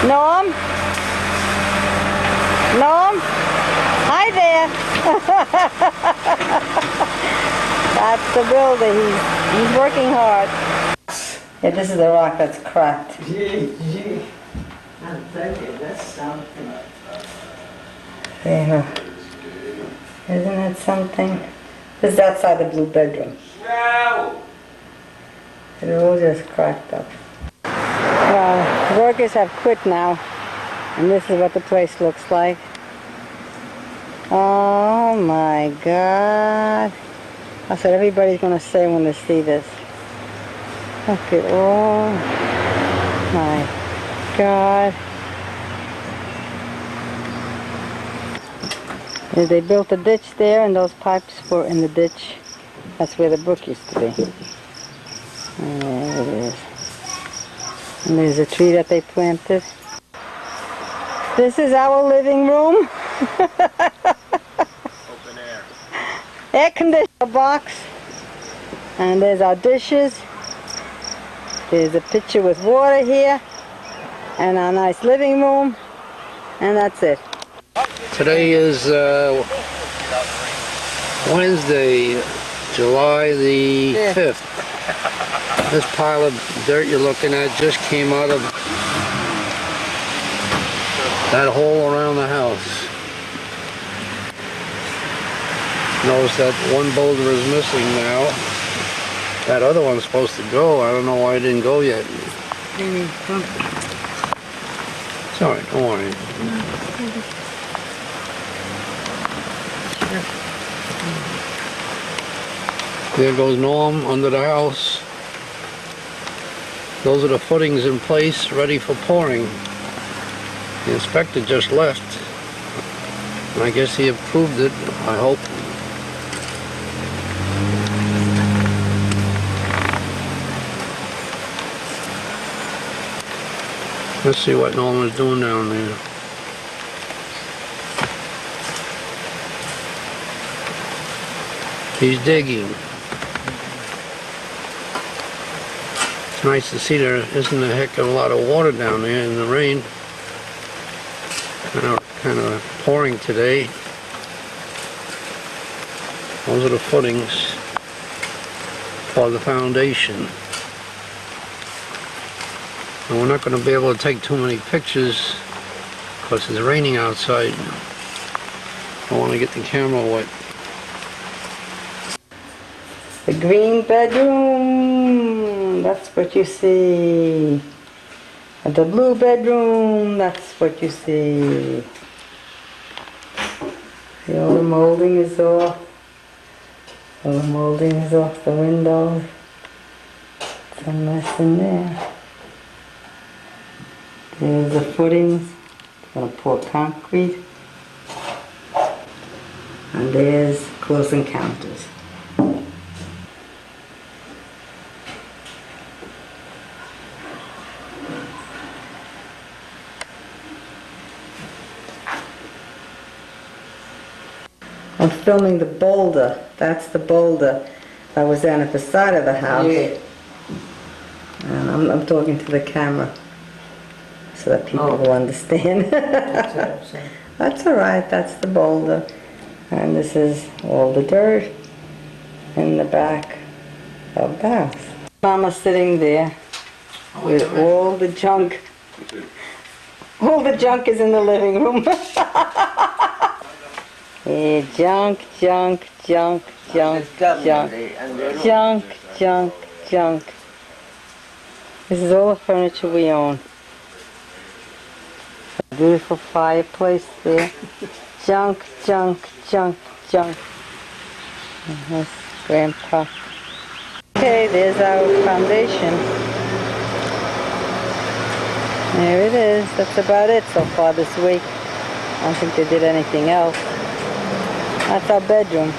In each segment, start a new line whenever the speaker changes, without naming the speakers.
Norm? Norm? Hi there. That's the builder. He's working hard. Yeah, this is the rock that's cracked.
Gee. I'll tell you, that's something.
Yeah. Isn't it something? This is outside the blue bedroom.
No!
It all just cracked up. Well, the workers have quit now, and this is what the place looks like. Oh my God. That's what everybody's going to say when they see this. Look at all. My God. They built a ditch there, and those pipes were in the ditch. That's where the brook used to be. And there it is. And there's a tree that they planted. This is our living room.
Open air.
Air conditioner box. And there's our dishes. There's a pitcher with water here. And our nice living room. And that's it.
Today is Wednesday, July the 5th. This pile of dirt you're looking at just came out of that hole around the house. Notice that one boulder is missing now. That other one's supposed to go. I don't know why it didn't go yet. It's alright, don't worry. There goes Norm under the house. Those are the footings in place, ready for pouring. The inspector just left. And I guess he approved it, I hope. Let's see what Norm is doing down there. He's digging. It's nice to see there isn't a heck of a lot of water down there in the rain. Kind of pouring today. Those are the footings for the foundation. And we're not going to be able to take too many pictures because it's raining outside. I want to get the camera wet.
The green bedroom, that's what you see. And the blue bedroom, that's what you see. See, all the molding is off. All the molding is off the windows. It's a mess in there. There's the footings. It's going to pour concrete. And there's Close Encounters. I'm filming the boulder. That's the boulder that was down at the side of the house.
Yeah.
And I'm talking to the camera so that people will understand. That's all right. That's the boulder. And this is all the dirt in the back of the house. Mama's sitting there with all the junk. All the junk is in the living room. Yeah, junk, junk, junk, junk, junk, junk, junk, junk. This is all the furniture we own. A beautiful fireplace there. Junk, junk, junk, junk. And that's Grandpa. Okay, there's our foundation. There it is. That's about it so far this week. I don't think they did anything else. That's our bedroom.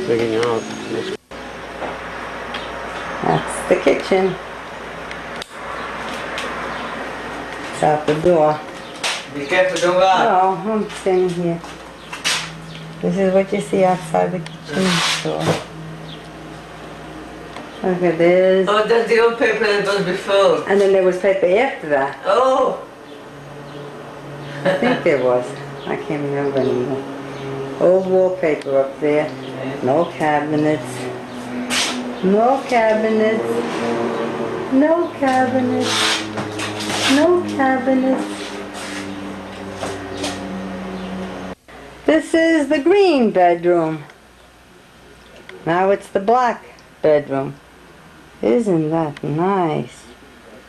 Digging out.
That's the kitchen. It's out the door.
Be careful, don't go out.
No, I'm standing here. This is what you see outside the kitchen door. Look at this.
Oh, that's the old paper that was before.
And then there was paper after that.
Oh!
I think there was. I can't remember anymore. Old wallpaper up there. No cabinets. No cabinets. No cabinets. No cabinets. This is the green bedroom. Now it's the black bedroom. Isn't that nice?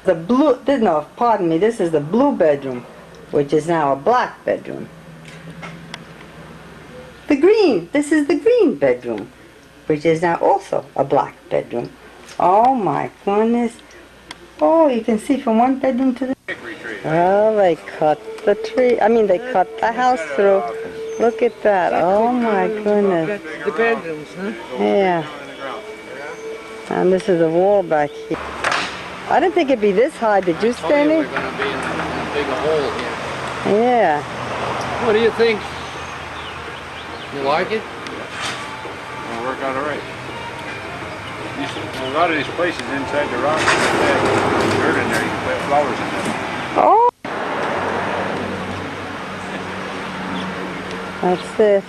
The blue, no, pardon me, this is the blue bedroom, which is now a black bedroom. The green, this is the green bedroom, which is now also a black bedroom. Oh my goodness. Oh, you can see from one bedroom to the... Oh, they cut the tree, they cut the house through. Look at that. Oh my goodness.
The bedrooms, huh?
Yeah. And this is a wall back here. I didn't think it'd be this high. Did you, Stanley?
We're going to be in a big hole here.
Yeah.
What do you think? You like it?
It'll work out all right. A lot of these places inside the rocks, there's dirt in there, you can plant flowers in there.
Oh! That's it.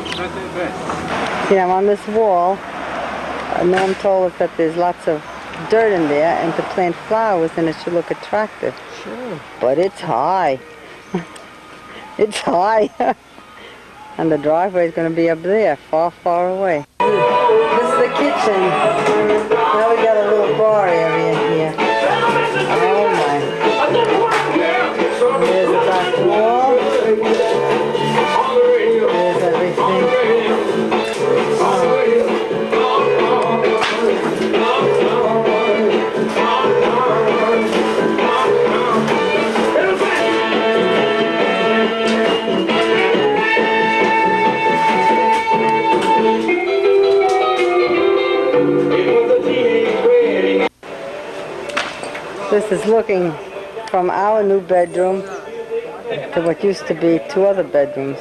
It's not that bad.
See, I'm on this wall. Norm told us that there's lots of dirt in there and to plant flowers and it should look attractive.
Sure.
But it's high. It's high. And the driveway is going to be up there, far, far away. This is the kitchen. Now we got a little bar area here. Oh my. There's the back wall. There's everything. This is looking from our new bedroom to what used to be two other bedrooms.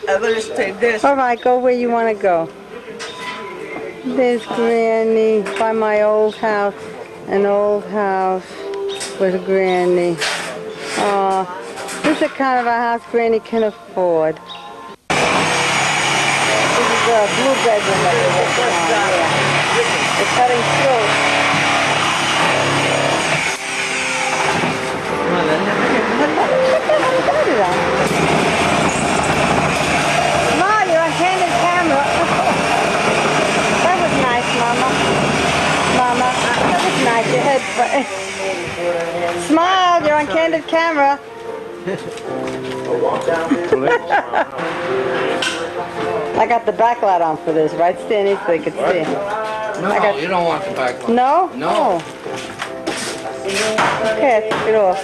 I will stay there.
All right, go where you want to go. There's Granny by my old house, an old house with Granny. This is the kind of a house Granny can afford. This is the blue bedroom that we're working on, yeah. They're cutting through. Mom, you're on candid camera. That was nice, Mama. Mama, that was nice. Your head. Smile, you're on candid camera. I got the backlight on for this, right, Stanley, so they could see.
No, you don't want the back light.
No?
No.
Oh. Okay, I took it off.